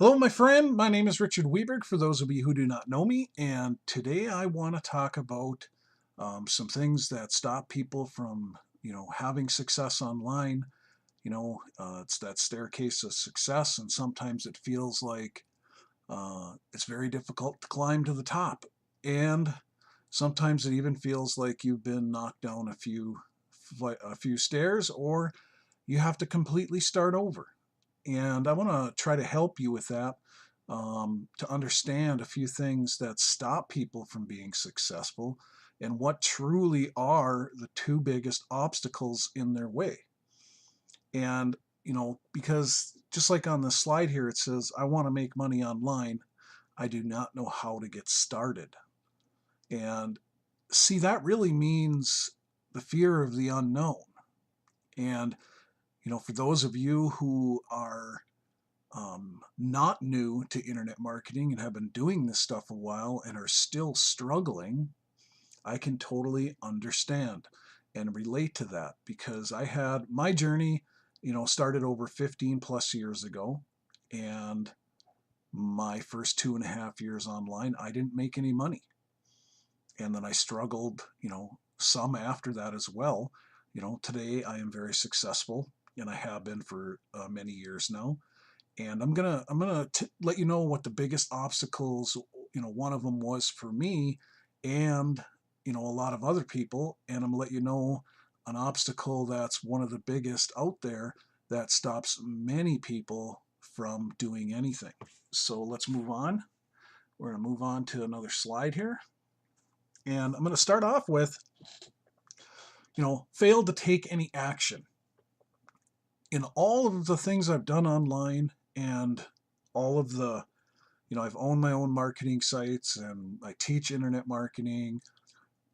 Hello, my friend. My name is Richard Weberg, for those of you who do not know me, and today I want to talk about some things that stop people from, having success online. It's that staircase of success, and sometimes it feels like it's very difficult to climb to the top, and sometimes it even feels like you've been knocked down a few stairs, or you have to completely start over. And I want to try to help you with that, to understand a few things that stop people from being successful and what truly are the two biggest obstacles in their way. And, because just like on the slide here, it says, I want to make money online. I do not know how to get started. And see, that really means the fear of the unknown. And, for those of you who are not new to internet marketing and have been doing this stuff a while and are still struggling, I can totally understand and relate to that, because I had my journey, started over 15 plus years ago. And my first 2.5 years online, I didn't make any money. And then I struggled, some after that as well. Today I am very successful, and I have been for many years now. And I'm gonna let you know what the biggest obstacles, one of them was for me, and a lot of other people. And I'm gonna let you know an obstacle that's one of the biggest out there that stops many people from doing anything. So let's move on. We're gonna move on to another slide here, and I'm gonna start off with, failed to take any action. In all of the things I've done online, and all of the, I've owned my own marketing sites, and I teach internet marketing.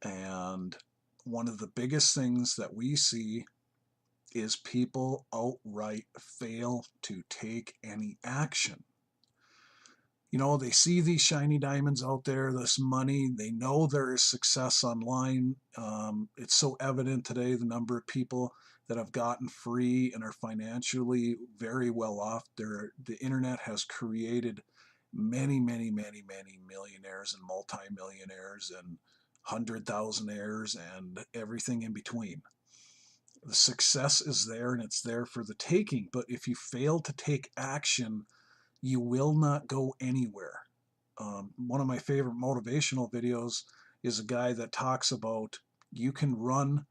And one of the biggest things that we see is people outright fail to take any action. They see these shiny diamonds out there, this money. They know there is success online. It's so evident today, the number of people that have gotten free and are financially very well off. The internet has created many, many, many, many millionaires and multimillionaires and 100,000aires and everything in between. The success is there, and it's there for the taking. But if you fail to take action, you will not go anywhere. One of my favorite motivational videos is a guy that talks about, you can run,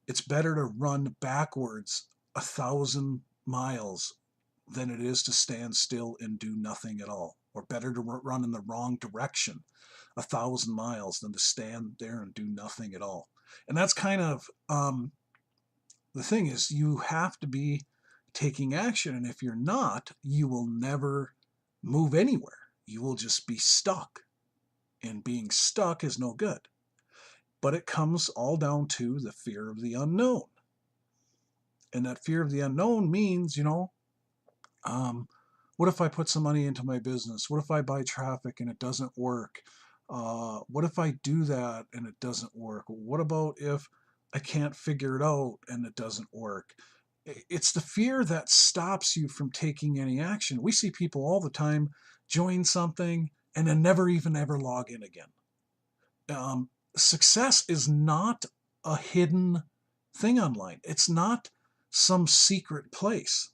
it's better to run backwards 1,000 miles than it is to stand still and do nothing at all. Or better to run in the wrong direction 1,000 miles than to stand there and do nothing at all. And that's kind of, the thing is, you have to be taking action. And if you're not, you will never move anywhere. You will just be stuck. And being stuck is no good. But it comes all down to the fear of the unknown. And that fear of the unknown means, um, what if I put some money into my business? What if I buy traffic and it doesn't work? What if I do that and it doesn't work? What about if I can't figure it out and it doesn't work? It's the fear that stops you from taking any action. We see people all the time join something and then never even ever log in again. Success is not a hidden thing online. It's not some secret place.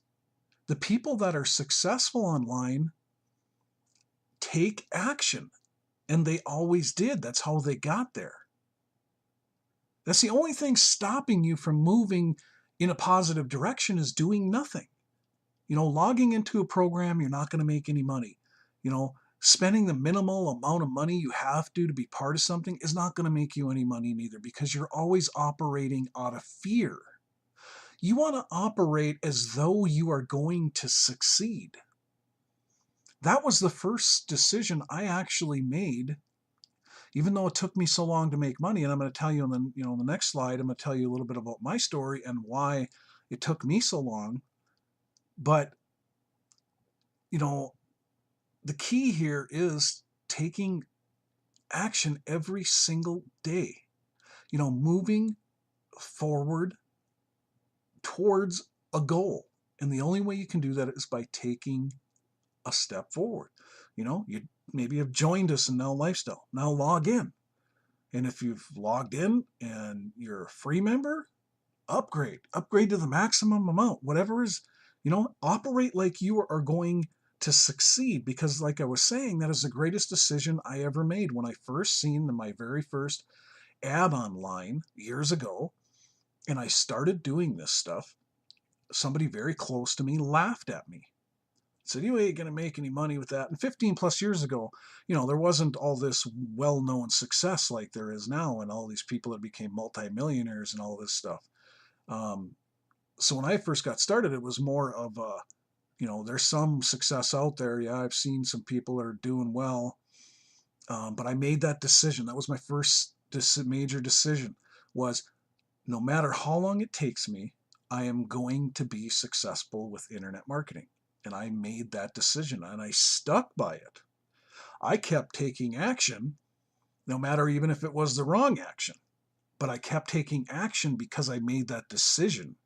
The people that are successful online take action, and they always did. That's how they got there. That's the only thing stopping you from moving in a positive direction, is doing nothing. Logging into a program, you're not going to make any money. Spending the minimal amount of money you have to be part of something is not going to make you any money neither, because you're always operating out of fear. You want to operate as though you are going to succeed. That was the first decision I actually made, even though it took me so long to make money. And I'm going to tell you on the next slide, I'm going to tell you a little bit about my story and why it took me so long. But, the key here is taking action every single day, moving forward towards a goal. And the only way you can do that is by taking a step forward. You maybe have joined us in Now Lifestyle. Now log in. And if you've logged in and you're a free member, upgrade to the maximum amount, whatever is, operate like you are going to succeed. Because like I was saying, that is the greatest decision I ever made. When I first seen my very first ad online years ago, and I started doing this stuff, somebody very close to me laughed at me. Said, you ain't going to make any money with that. And 15 plus years ago, there wasn't all this well-known success like there is now, and all these people that became multimillionaires and all this stuff. So when I first got started, it was more of a, there's some success out there. Yeah, I've seen some people that are doing well. But I made that decision. That was my first major decision, was no matter how long it takes me, I am going to be successful with internet marketing. And I made that decision and I stuck by it. I kept taking action, no matter even if it was the wrong action. But I kept taking action because I made that decision.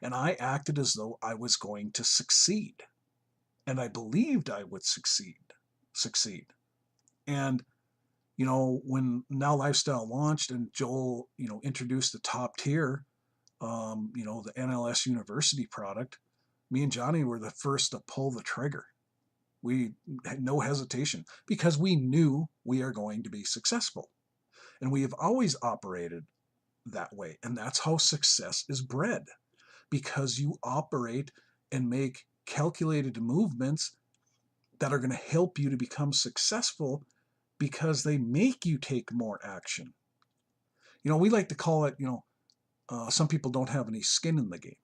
And I acted as though I was going to succeed. And I believed I would succeed. And, when Now Lifestyle launched and Joel, introduced the top tier, the NLS University product, me and Johnny were the first to pull the trigger. We had no hesitation because we knew we are going to be successful. And we have always operated that way. And that's how success is bred, because you operate and make calculated movements that are going to help you to become successful because they make you take more action. We like to call it, some people don't have any skin in the game,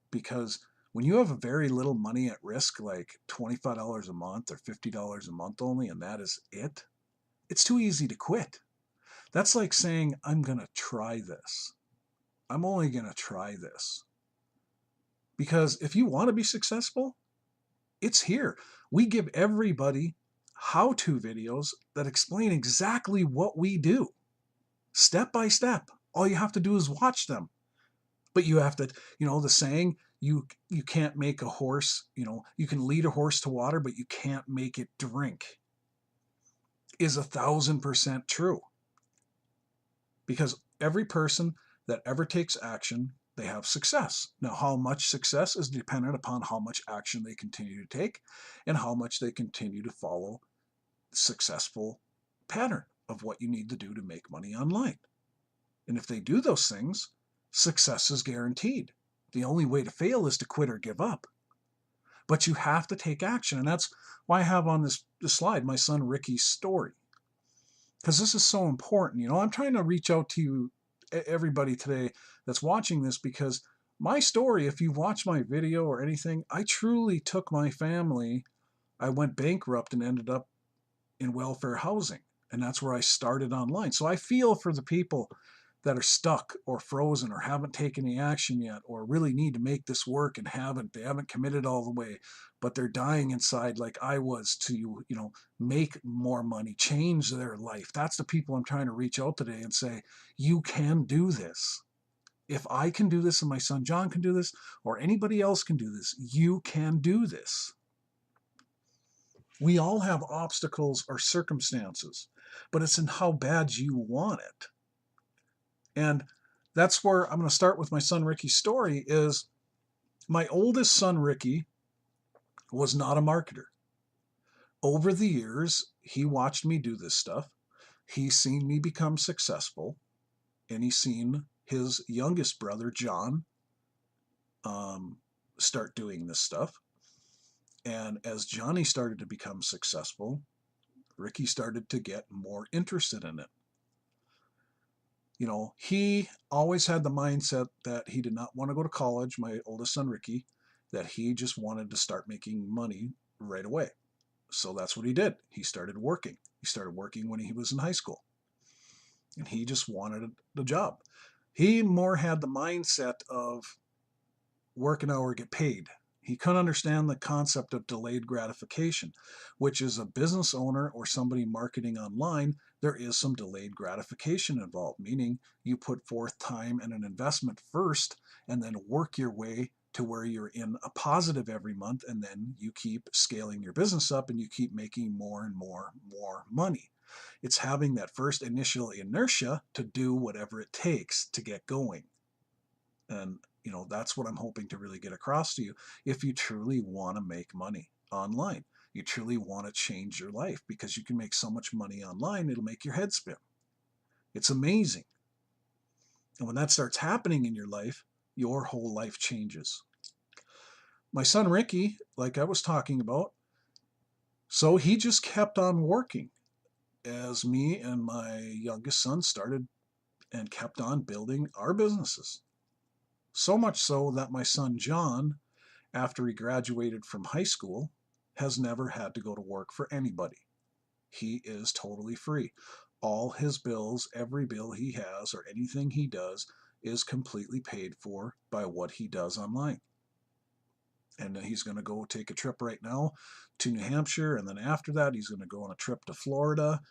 because when you have a very little money at risk, like $25 a month or $50 a month only, and that is it, it's too easy to quit. That's like saying, I'm going to try this. I'm only going to try this. Because if you want to be successful, it's here. We give everybody how-to videos that explain exactly what we do, step by step. All you have to do is watch them. But you have to, the saying, you can't make a horse, you can lead a horse to water, but you can't make it drink, is 1,000% true. Because every person that ever takes action, they have success. Now, how much success is dependent upon how much action they continue to take and how much they continue to follow the successful pattern of what you need to do to make money online. And if they do those things, success is guaranteed. The only way to fail is to quit or give up. But you have to take action. And that's why I have on this slide my son Ricky's story. Because this is so important. I'm trying to reach out to you, everybody today that's watching this, because my story, if you've watched my video or anything, I truly took my family. I went bankrupt and ended up in welfare housing. And that's where I started online. So I feel for the people that are stuck or frozen or haven't taken any action yet, or really need to make this work and they haven't committed all the way, but they're dying inside like I was to, make more money, change their life. That's the people I'm trying to reach out today and say, you can do this. If I can do this and my son John can do this, or anybody else can do this, you can do this. We all have obstacles or circumstances, but it's in how bad you want it. And that's where I'm going to start with my son Ricky's story. Is my oldest son Ricky was not a marketer. Over the years, he watched me do this stuff. He's seen me become successful, and he's seen his youngest brother John start doing this stuff. And as Johnny started to become successful, Ricky started to get more interested in it. He always had the mindset that he did not want to go to college, my oldest son Ricky, that he just wanted to start making money right away. So that's what he did. He started working. He started working when he was in high school. And he just wanted the job. He more had the mindset of work an hour, get paid. He couldn't understand the concept of delayed gratification, which is a business owner or somebody marketing online. There is some delayed gratification involved, meaning you put forth time and an investment first and then work your way to where you're in a positive every month, and then you keep scaling your business up and you keep making more and more money. It's having that first initial inertia to do whatever it takes to get going. And that's what I'm hoping to really get across to you. If you truly want to make money online, you truly want to change your life, because you can make so much money online, it'll make your head spin. It's amazing. And when that starts happening in your life, your whole life changes. My son Ricky, like I was talking about, so he just kept on working as me and my youngest son started and kept on building our businesses. So much so that my son John, after he graduated from high school, has never had to go to work for anybody. He is totally free. All his bills, every bill he has or anything he does, is completely paid for by what he does online. And he's going to go take a trip right now to New Hampshire, and then after that he's going to go on a trip to Florida.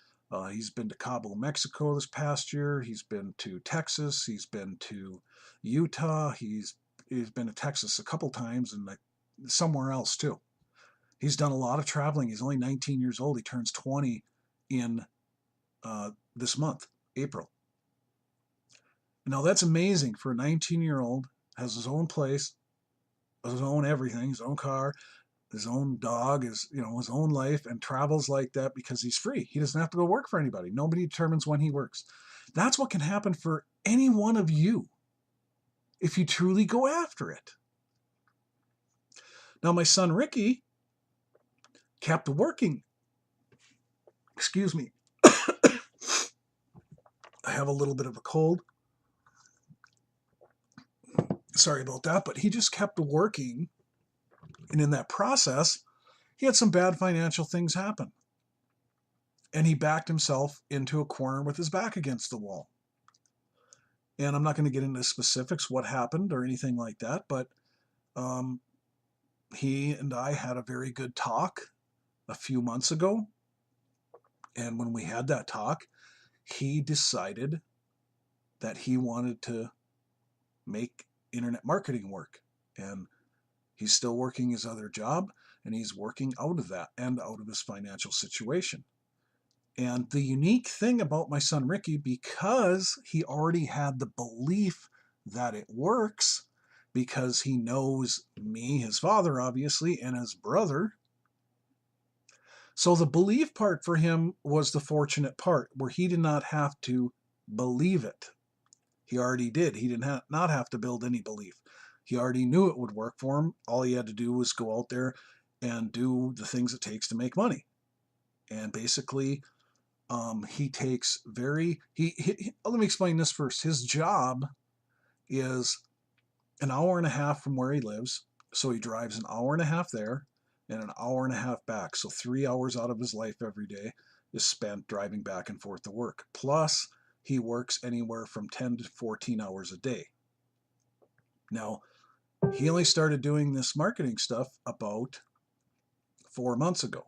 He's been to Cabo, Mexico this past year. He's been to Texas. He's been to Utah. He's been to Texas a couple times, and somewhere else too. He's done a lot of traveling. He's only 19 years old. He turns 20 in this month, April. Now that's amazing for a 19-year-old. Has his own place, his own everything, his own car, his own dog, his own life, and travels like that because he's free. He doesn't have to go work for anybody. Nobody determines when he works. That's what can happen for any one of you if you truly go after it. Now, my son Ricky kept working. Excuse me. I have a little bit of a cold. Sorry about that, but he just kept working. And in that process, he had some bad financial things happen. And he backed himself into a corner with his back against the wall. And I'm not going to get into specifics what happened or anything like that, but he and I had a very good talk a few months ago. And when we had that talk, he decided that he wanted to make internet marketing work. And he's still working his other job, and he's working out of that and out of his financial situation. And the unique thing about my son Ricky, because he already had the belief that it works, because he knows me, his father, obviously, and his brother. So the belief part for him was the fortunate part, where he did not have to believe it. He already did. He did not have to build any belief. He already knew it would work for him. All he had to do was go out there and do the things it takes to make money. And basically, he takes let me explain this first. His job is an hour and a half from where he lives. So he drives an hour and a half there and an hour and a half back. So 3 hours out of his life every day is spent driving back and forth to work. Plus, he works anywhere from 10 to 14 hours a day. Now, he only started doing this marketing stuff about 4 months ago.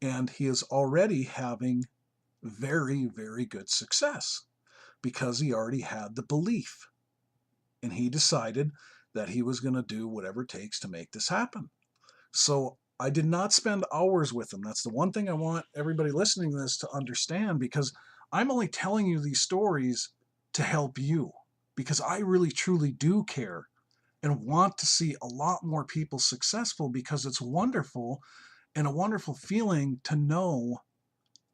And he is already having very, very good success because he already had the belief. And he decided that he was going to do whatever it takes to make this happen. So I did not spend hours with him. That's the one thing I want everybody listening to this to understand, because I'm only telling you these stories to help you, because I really truly do care and want to see a lot more people successful, because it's wonderful and a wonderful feeling to know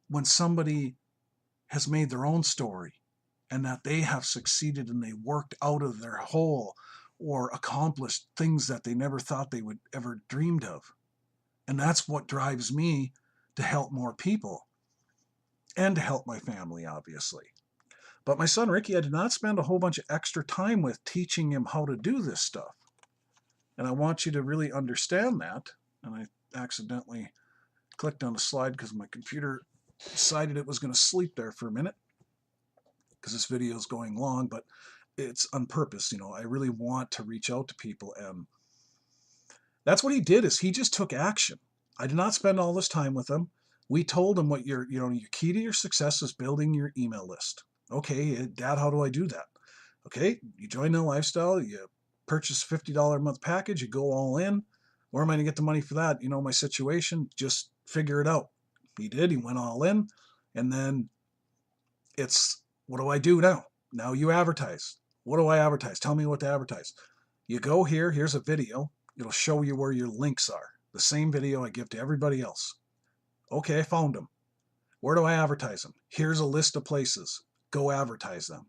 when somebody has made their own story and that they have succeeded and they worked out of their hole or accomplished things that they never thought they would ever dreamed of. And that's what drives me to help more people and to help my family, obviously. But my son Ricky, I did not spend a whole bunch of extra time with teaching him how to do this stuff. And I want you to really understand that. And I accidentally clicked on a slide because my computer decided it was going to sleep there for a minute, because this video is going long, but it's on purpose. I really want to reach out to people, and That's what he did, is he just took action. I did not spend all this time with him. We told him what your key to your success is building your email list. Okay, Dad, how do I do that? Okay, you join the lifestyle, you purchase a $50 a month package, you go all in. Where am I going to get the money for that? You know, my situation, just figure it out. He did, he went all in. And then it's, what do I do now? Now you advertise. What do I advertise? Tell me what to advertise. You go here, here's a video. It'll show you where your links are. The same video I give to everybody else. Okay, I found them. Where do I advertise them? Here's a list of places. Go advertise them.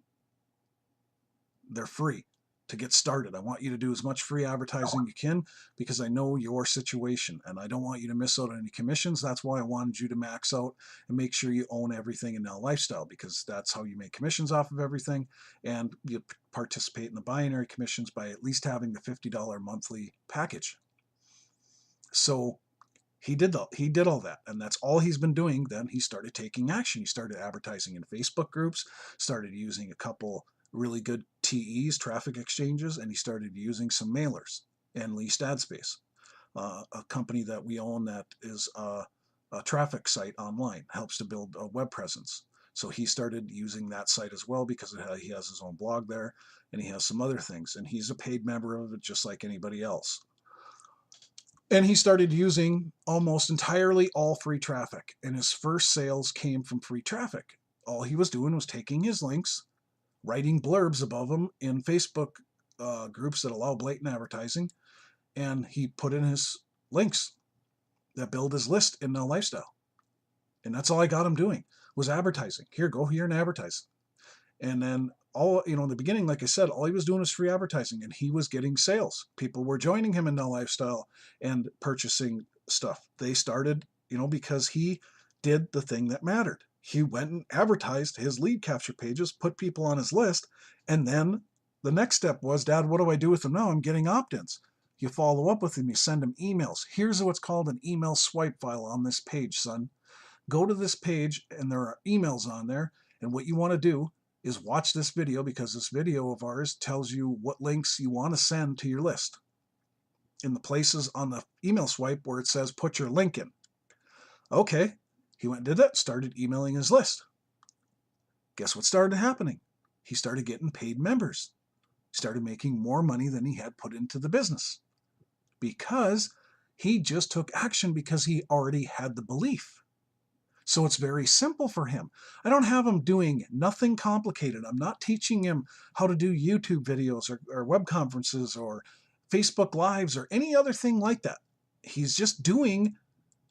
They're free to get started. I want you to do as much free advertising you can, because I know your situation and I don't want you to miss out on any commissions. That's why I wanted you to max out and make sure you own everything in Now Lifestyle, because that's how you make commissions off of everything, and you participate in the binary commissions by at least having the $50 monthly package. So he did all that, and that's all he's been doing. Then he started taking action. He started advertising in Facebook groups, started using a couple really good TEs, traffic exchanges, and he started using some mailers and leased ad space. A company that we own that is a traffic site online, helps to build a web presence. So he started using that site as well, because he has his own blog there, and he has some other things, and he's a paid member of it just like anybody else. And he started using almost entirely all free traffic, and his first sales came from free traffic. All he was doing was taking his links, writing blurbs above them in Facebook groups that allow blatant advertising, and he put in his links that build his list in Now Lifestyle. And that's all I got him doing, was advertising. Here, go here and advertise. And then in the beginning, like I said, all he was doing was free advertising, and he was getting sales. People were joining him in Now Lifestyle and purchasing stuff. They started, because he did the thing that mattered. He went and advertised his lead capture pages, put people on his list, and then the next step was, Dad, what do I do with them now? I'm getting opt-ins. You follow up with him, you send him emails. Here's what's called an email swipe file on this page, son. Go to this page, and there are emails on there, and what you want to do is watch this video, because this video of ours tells you what links you want to send to your list in the places on the email swipe where it says put your link in. Okay, he went and did that, started emailing his list. Guess what started happening? He started getting paid members. He started making more money than he had put into the business, because he just took action, because he already had the belief. So it's very simple for him. I don't have him doing nothing complicated. I'm not teaching him how to do YouTube videos or web conferences or Facebook Lives or any other thing like that. He's just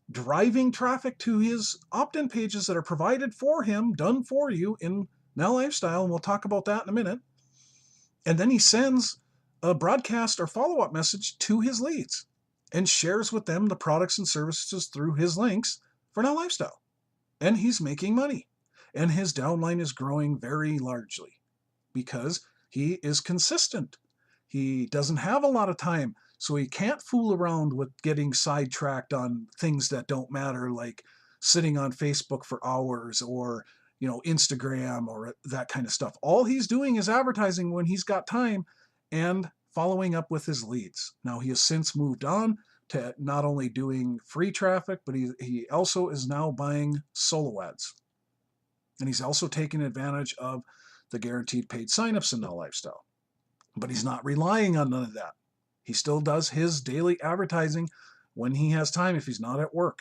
driving traffic to his opt-in pages that are provided for him, done for you in Now Lifestyle, and we'll talk about that in a minute. And then he sends a broadcast or follow-up message to his leads and shares with them the products and services through his links for Now Lifestyle. And he's making money. And his downline is growing very largely, because he is consistent. He doesn't have a lot of time, so he can't fool around with getting sidetracked on things that don't matter, like sitting on Facebook for hours, or Instagram, or that kind of stuff. All he's doing is advertising when he's got time and following up with his leads. Now, he has since moved on to not only doing free traffic, but he also is now buying solo ads. And he's also taking advantage of the guaranteed paid signups in Now Lifestyle. But he's not relying on none of that. He still does his daily advertising when he has time, if he's not at work.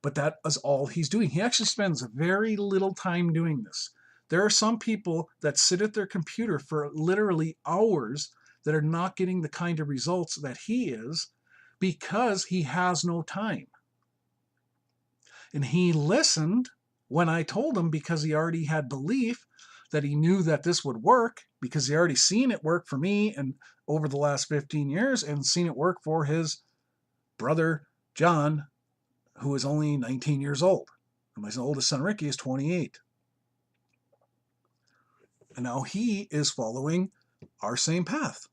But that is all he's doing. He actually spends very little time doing this. There are some people that sit at their computer for literally hours that are not getting the kind of results that he is, because he has no time. And he listened when I told him, because he already had belief that he knew that this would work, because he already seen it work for me and over the last 15 years, and seen it work for his brother John, who is only 19 years old. And my oldest son Ricky is 28. And now he is following our same path.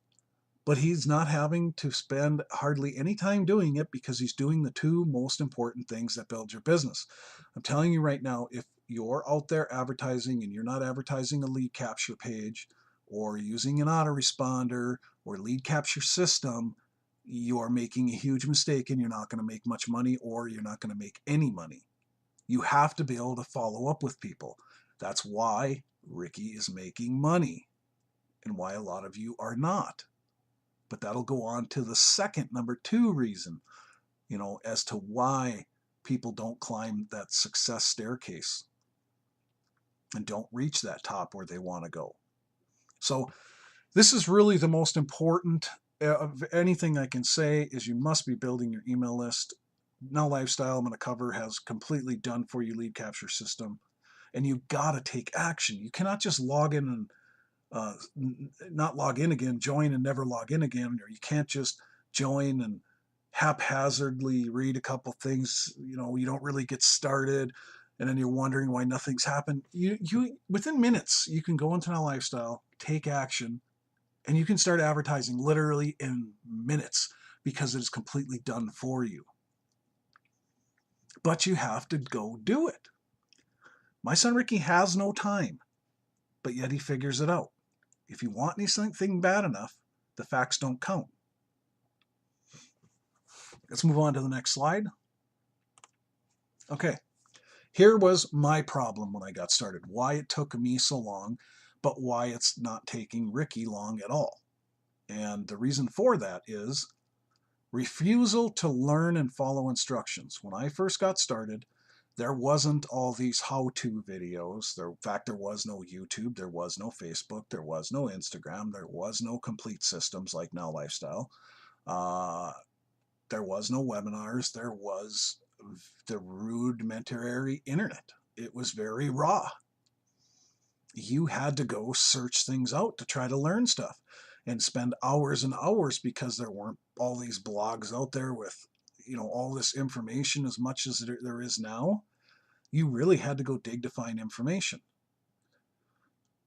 But he's not having to spend hardly any time doing it, because he's doing the two most important things that build your business. I'm telling you right now, if you're out there advertising and you're not advertising a lead capture page or using an autoresponder or lead capture system, you're making a huge mistake and you're not going to make much money, or you're not going to make any money. You have to be able to follow up with people. That's why Ricky is making money and why a lot of you are not. But that'll go on to the second, number two reason, as to why people don't climb that success staircase and don't reach that top where they want to go. So this is really the most important of anything I can say is you must be building your email list. Now Lifestyle I'm going to cover has completely done for you lead capture system, and you got to take action. You cannot just log in and not log in again, join and never log in again, or you can't just join and haphazardly read a couple things. You don't really get started, and then you're wondering why nothing's happened. You within minutes you can go into Now Lifestyle, take action, and you can start advertising literally in minutes because it is completely done for you. But you have to go do it. My son Ricky has no time, but yet he figures it out. If you want anything bad enough, the facts don't count. Let's move on to the next slide. Okay, here was my problem when I got started. Why it took me so long, but why it's not taking Ricky long at all. And the reason for that is refusal to learn and follow instructions. When I first got started, there wasn't all these how-to videos. In fact, there was no YouTube, there was no Facebook, there was no Instagram, there was no complete systems like Now Lifestyle. There was no webinars, there was the rudimentary internet. It was very raw. You had to go search things out to try to learn stuff and spend hours and hours because there weren't all these blogs out there with, all this information as much as there is now. You really had to go dig to find information.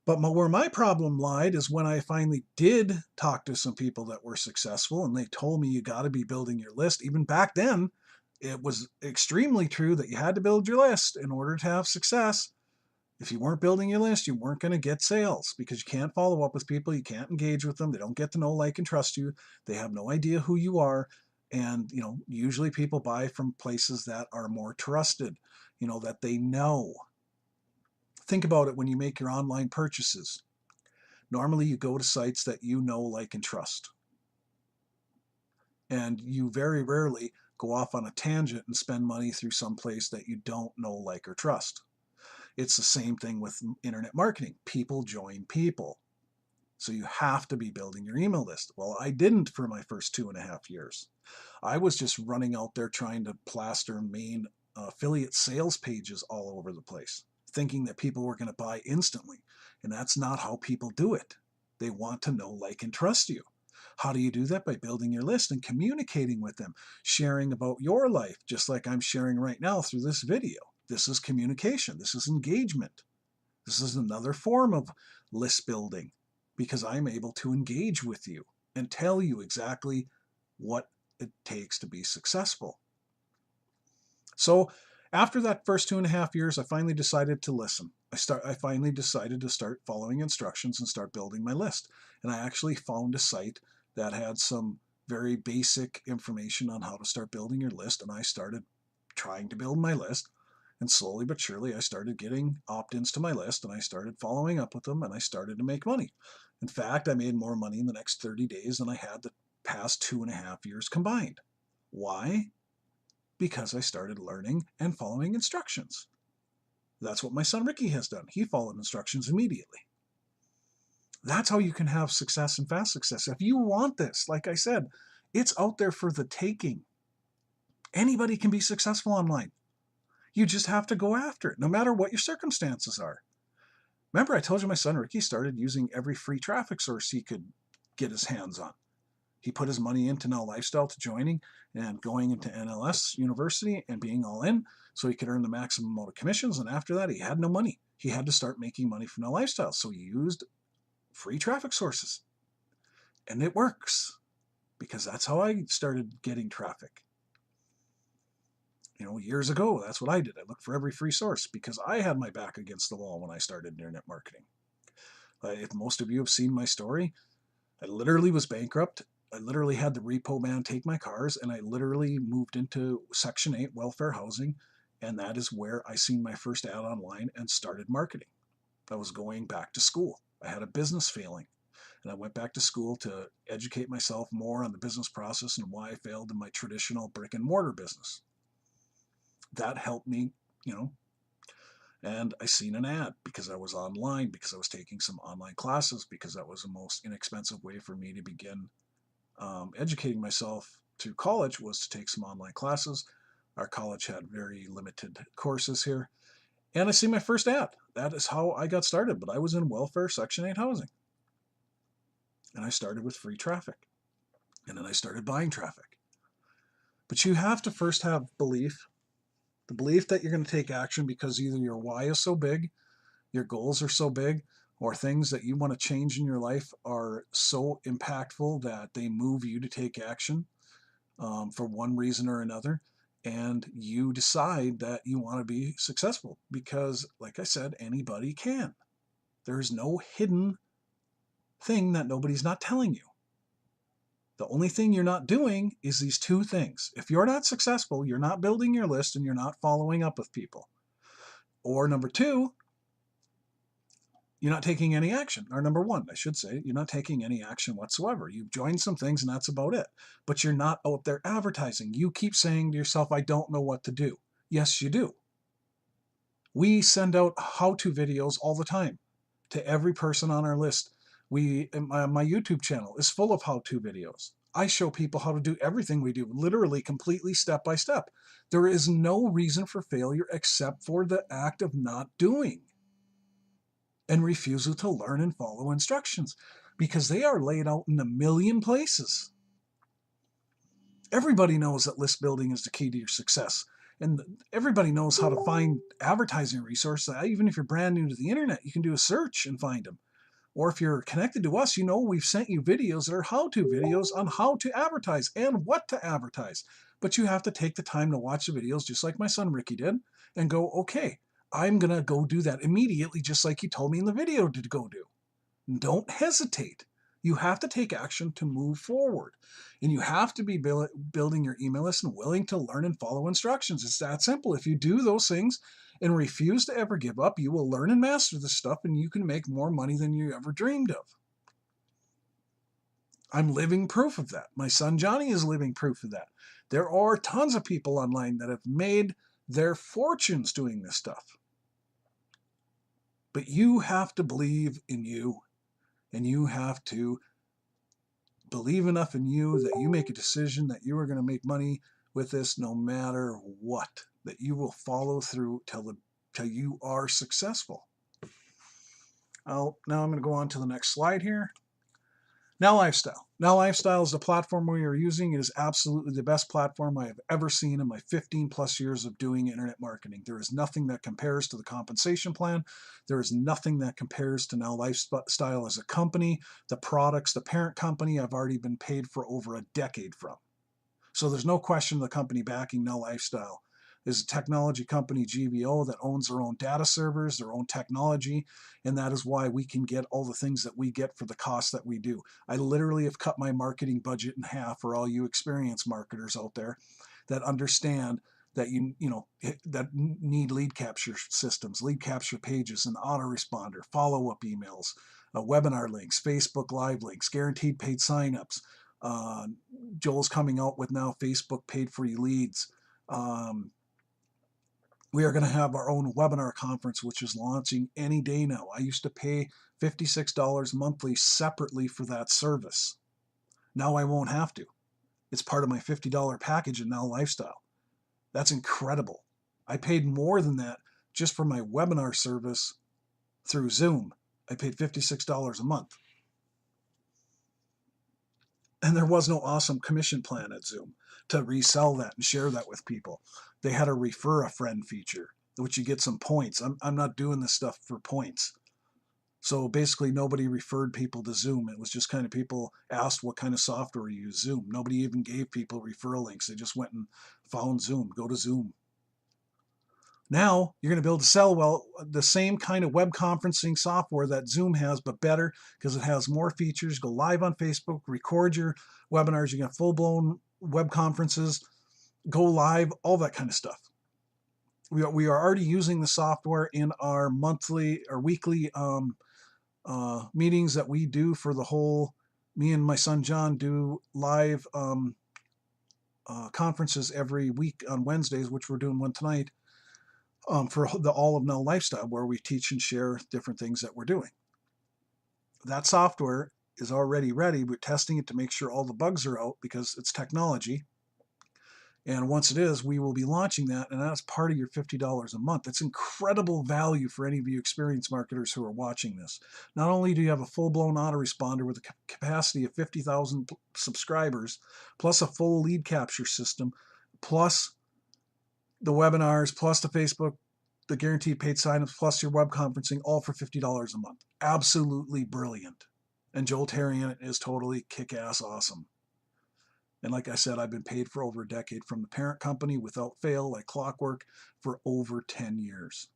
But where my problem lied is when I finally did talk to some people that were successful and they told me you got to be building your list. Even back then, it was extremely true that you had to build your list in order to have success. If you weren't building your list, you weren't going to get sales because you can't follow up with people. You can't engage with them. They don't get to know, like, and trust you. They have no idea who you are. And, usually people buy from places that are more trusted, that they know. Think about it when you make your online purchases. Normally you go to sites that you know, like, and trust. And you very rarely go off on a tangent and spend money through some place that you don't know, like, or trust. It's the same thing with internet marketing. People join people. So you have to be building your email list. Well, I didn't for my first 2.5 years. I was just running out there trying to plaster main affiliate sales pages all over the place, thinking that people were going to buy instantly. And that's not how people do it. They want to know, like, and trust you. How do you do that? By building your list and communicating with them, sharing about your life, just like I'm sharing right now through this video. This is communication. This is engagement. This is another form of list building because I'm able to engage with you and tell you exactly what it takes to be successful. So after that first 2.5 years, I finally decided to listen. I finally decided to start following instructions and start building my list. And I actually found a site that had some very basic information on how to start building your list. And I started trying to build my list. And slowly but surely, I started getting opt-ins to my list, and I started following up with them, and I started to make money. In fact, I made more money in the next 30 days than I had the past 2.5 years combined. Why? Because I started learning and following instructions. That's what my son Ricky has done. He followed instructions immediately. That's how you can have success and fast success. If you want this, like I said, it's out there for the taking. Anybody can be successful online. You just have to go after it, no matter what your circumstances are. Remember, I told you my son Ricky started using every free traffic source he could get his hands on. He put his money into Now Lifestyle to joining and going into NLS University and being all in so he could earn the maximum amount of commissions. And after that, he had no money. He had to start making money from Now Lifestyle. So he used free traffic sources. And it works because that's how I started getting traffic. Years ago, that's what I did. I looked for every free source because I had my back against the wall when I started internet marketing. If most of you have seen my story, I literally was bankrupt. I literally had the repo man take my cars, and I literally moved into Section 8 welfare housing. And that is where I seen my first ad online and started marketing. I was going back to school. I had a business failing, and I went back to school to educate myself more on the business process and why I failed in my traditional brick and mortar business. That helped me, you know, and I seen an ad because I was online, because I was taking some online classes, because that was the most inexpensive way for me to begin educating myself through college, was to take some online classes. Our college had very limited courses here. And I see my first ad. That is how I got started. But I was in welfare Section 8 housing. And I started with free traffic. And then I started buying traffic. But you have to first have belief, the belief that you're going to take action, because either your why is so big, your goals are so big, or things that you want to change in your life are so impactful that they move you to take action for one reason or another. And you decide that you want to be successful because, like I said, anybody can. There's no hidden thing that nobody's not telling you. The only thing you're not doing is these two things. If you're not successful, you're not building your list and you're not following up with people. Or number two, you're not taking any action. Or number one, I should say, you're not taking any action whatsoever. You've joined some things and that's about it. But you're not out there advertising. You keep saying to yourself, I don't know what to do. Yes, you do. We send out how-to videos all the time to every person on our list. My YouTube channel is full of how-to videos. I show people how to do everything we do, literally completely step by step. There is no reason for failure except for the act of not doing and refusal to learn and follow instructions, because they are laid out in a million places. Everybody knows that list building is the key to your success. And everybody knows how to find advertising resources. Even if you're brand new to the internet, you can do a search and find them. Or if you're connected to us, you know we've sent you videos that are how-to videos on how to advertise and what to advertise. But you have to take the time to watch the videos, just like my son Ricky did, and go, okay, I'm going to go do that immediately, just like you told me in the video to go do. Don't hesitate. You have to take action to move forward. And you have to be building your email list and willing to learn and follow instructions. It's that simple. If you do those things and refuse to ever give up, you will learn and master this stuff, and you can make more money than you ever dreamed of. I'm living proof of that. My son Johnny is living proof of that. There are tons of people online that have made their fortunes doing this stuff. But you have to believe in you, and you have to believe enough in you that you make a decision that you are going to make money with this no matter what, that you will follow through till you are successful. Now I'm going to go on to the next slide here. Now Lifestyle. Now Lifestyle is the platform we are using. It is absolutely the best platform I have ever seen in my 15 plus years of doing internet marketing. There is nothing that compares to the compensation plan. There is nothing that compares to Now Lifestyle as a company. The products, the parent company, I've already been paid for over a decade from. So there's no question the company backing Now Lifestyle is a technology company, GVO, that owns their own data servers, their own technology, and that is why we can get all the things that we get for the cost that we do. I literally have cut my marketing budget in half for all you experienced marketers out there that understand that that need lead capture systems, lead capture pages, an autoresponder, follow-up emails, webinar links, Facebook Live links, guaranteed paid signups. Joel's coming out with now Facebook paid free leads. We are going to have our own webinar conference, which is launching any day now. I used to pay $56 monthly separately for that service. Now I won't have to. It's part of my $50 package in Now Lifestyle. That's incredible. I paid more than that just for my webinar service through Zoom. I paid $56 a month. And there was no awesome commission plan at Zoom to resell that and share that with people. They had a refer a friend feature, which you get some points. I'm not doing this stuff for points. So basically nobody referred people to Zoom. It was just kind of people asked what kind of software you use, Zoom. Nobody even gave people referral links. They just went and found Zoom. Go to Zoom. Now you're going to be able to sell, well, the same kind of web conferencing software that Zoom has, but better because it has more features. Go live on Facebook, record your webinars. You can have full-blown web conferences, go live, all that kind of stuff. We are already using the software in our monthly or weekly meetings that we do for the whole. Me and my son John do live conferences every week on Wednesdays, which we're doing one tonight, for the All of Now lifestyle, where we teach and share different things that we're doing. That software is already ready. We're testing it to make sure all the bugs are out because it's technology. And once it is, we will be launching that, and that's part of your $50 a month. It's incredible value for any of you experienced marketers who are watching this. Not only do you have a full-blown autoresponder with a capacity of 50,000 subscribers, plus a full lead capture system, plus the webinars, plus the Facebook, the guaranteed paid signups, plus your web conferencing, all for $50 a month. Absolutely brilliant. And Joel Tarian is totally kick-ass awesome. And like I said, I've been paid for over a decade from the parent company without fail, like clockwork, for over 10 years.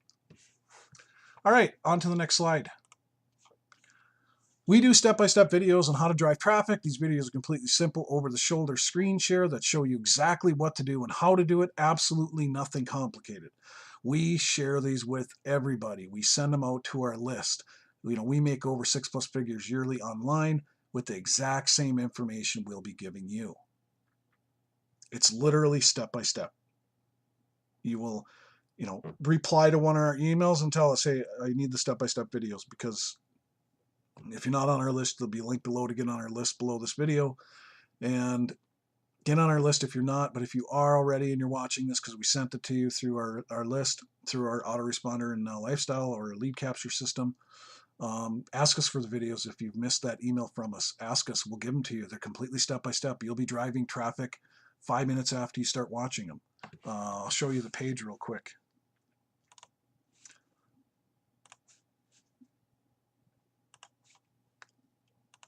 All right, on to the next slide. We do step-by-step videos on how to drive traffic. These videos are completely simple, over-the-shoulder screen share that show you exactly what to do and how to do it. Absolutely nothing complicated. We share these with everybody. We send them out to our list. We make over 6+ figures yearly online with the exact same information we'll be giving you. It's literally step-by-step. You will, reply to one of our emails and tell us, hey, I need the step-by-step videos, because if you're not on our list, there'll be a link below to get on our list below this video. And get on our list if you're not, but if you are already and you're watching this because we sent it to you through our list, through our autoresponder and lifestyle or lead capture system, ask us for the videos. If you've missed that email from us, ask us. We'll give them to you. They're completely step-by-step. You'll be driving traffic 5 minutes after you start watching them. I'll show you the page real quick.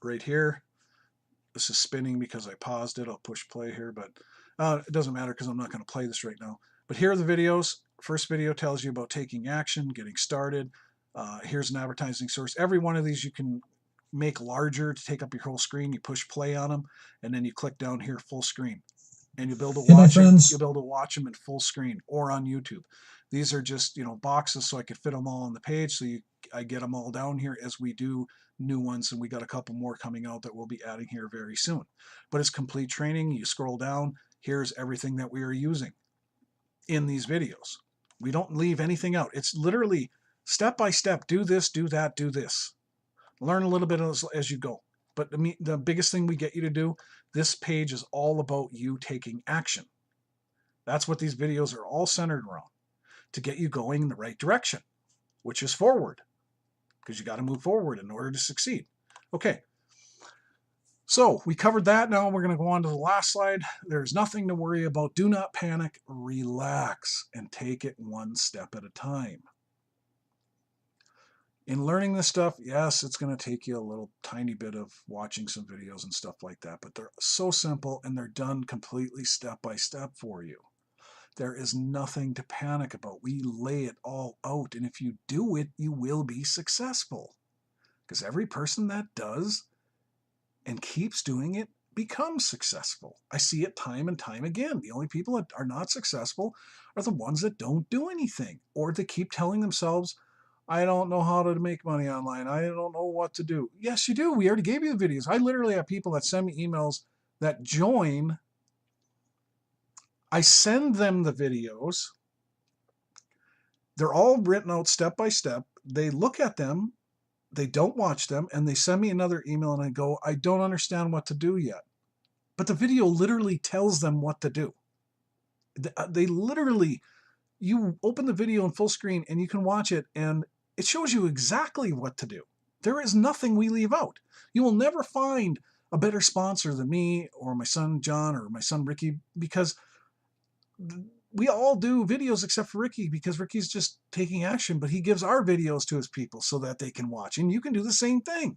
Right here. This is spinning because I paused it. I'll push play here, but it doesn't matter because I'm not going to play this right now. But here are the videos. First video tells you about taking action, getting started. Here's an advertising source. Every one of these you can make larger to take up your whole screen. You push play on them, and then you click down here, full screen. And you'll be able to watch them. You'll be able to watch them in full screen or on YouTube. These are just boxes, so I could fit them all on the page. So I get them all down here as we do new ones, and we got a couple more coming out that we'll be adding here very soon. But it's complete training. You scroll down. Here's everything that we are using in these videos. We don't leave anything out. It's literally step by step. Do this, do that, do this. Learn a little bit as you go. But the biggest thing we get you to do, this page is all about you taking action. That's what these videos are all centered around, to get you going in the right direction, which is forward, because you got to move forward in order to succeed. Okay, so we covered that. Now we're going to go on to the last slide. There's nothing to worry about. Do not panic. Relax and take it one step at a time. In learning this stuff, yes, it's going to take you a little tiny bit of watching some videos and stuff like that, but they're so simple and they're done completely step by step for you. There is nothing to panic about. We lay it all out, and if you do it, you will be successful. Because every person that does and keeps doing it becomes successful. I see it time and time again. The only people that are not successful are the ones that don't do anything, or they keep telling themselves, I don't know how to make money online. I don't know what to do. Yes, you do. We already gave you the videos. I literally have people that send me emails that join. I send them the videos. They're all written out step by step. They look at them. They don't watch them. And they send me another email and I go, I don't understand what to do yet. But the video literally tells them what to do. They literally, you open the video in full screen and you can watch it and it shows you exactly what to do. There is nothing we leave out. You will never find a better sponsor than me or my son John or my son Ricky, because we all do videos except for Ricky, because Ricky's just taking action, but he gives our videos to his people so that they can watch. And you can do the same thing.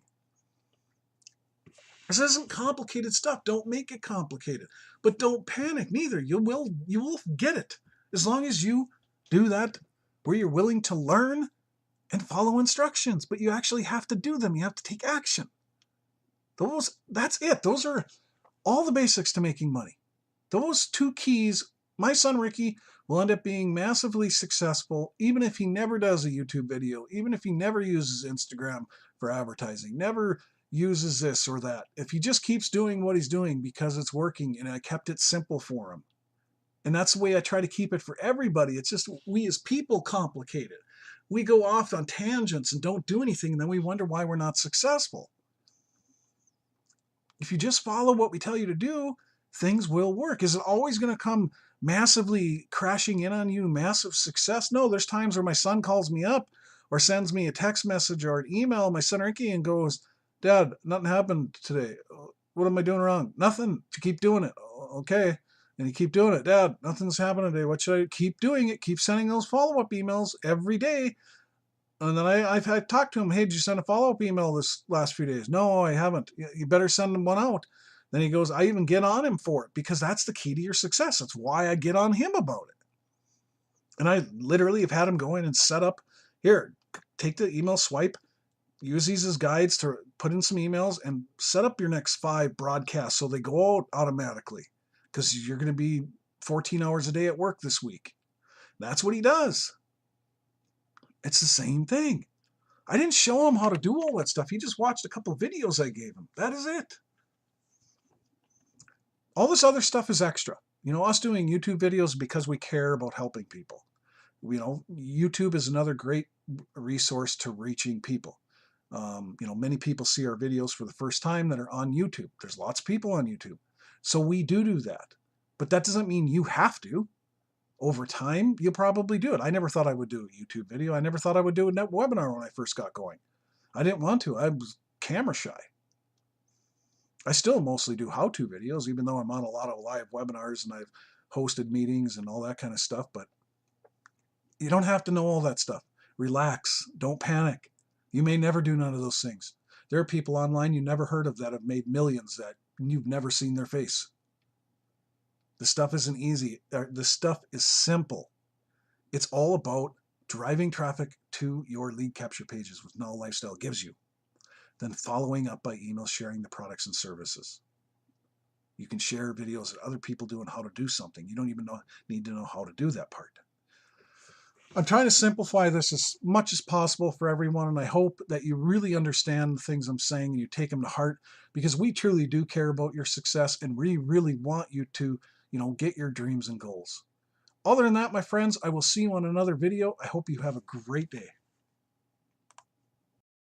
This isn't complicated stuff. Don't make it complicated. But don't panic neither. You will get it. As long as you do that where you're willing to learn and follow instructions, but you actually have to do them. You have to take action. That's it. Those are all the basics to making money. Those two keys, my son Ricky will end up being massively successful, even if he never does a YouTube video, even if he never uses Instagram for advertising, never uses this or that. If he just keeps doing what he's doing because it's working and I kept it simple for him. And that's the way I try to keep it for everybody. It's just we as people complicate it. We go off on tangents and don't do anything, and then we wonder why we're not successful. If you just follow what we tell you to do, things will work. Is it always going to come massively crashing in on you, massive success? No, there's times where my son calls me up or sends me a text message or an email, my son Ricky, and goes, Dad, nothing happened today. What am I doing wrong? Nothing. To keep doing it. Okay. And you keep doing it. Dad, nothing's happening today. What should I keep doing it? Keep sending those follow-up emails every day. And then I've talked to him, hey, did you send a follow-up email this last few days? No, I haven't. You better send him one out. Then he goes, I even get on him for it because that's the key to your success. That's why I get on him about it. And I literally have had him go in and set up, here, take the email swipe, use these as guides to put in some emails and set up your next 5 broadcasts so they go out automatically because you're going to be 14 hours a day at work this week. That's what he does. It's the same thing. I didn't show him how to do all that stuff. He just watched a couple of videos I gave him. That is it. All this other stuff is extra. Us doing YouTube videos because we care about helping people. YouTube is another great resource to reaching people. Many people see our videos for the first time that are on YouTube. There's lots of people on YouTube. So we do that. But that doesn't mean you have to. Over time, you'll probably do it. I never thought I would do a YouTube video. I never thought I would do a webinar when I first got going. I didn't want to. I was camera shy. I still mostly do how-to videos, even though I'm on a lot of live webinars and I've hosted meetings and all that kind of stuff. But you don't have to know all that stuff. Relax. Don't panic. You may never do none of those things. There are people online you never heard of that have made millions that you've never seen their face. This stuff isn't easy. This stuff is simple. It's all about driving traffic to your lead capture pages, which Null Lifestyle gives you. Then following up by email, sharing the products and services. You can share videos that other people do on how to do something. You don't even need to know how to do that part. I'm trying to simplify this as much as possible for everyone, and I hope that you really understand the things I'm saying and you take them to heart, because we truly do care about your success and we really want you to, get your dreams and goals. Other than that, my friends, I will see you on another video. I hope you have a great day.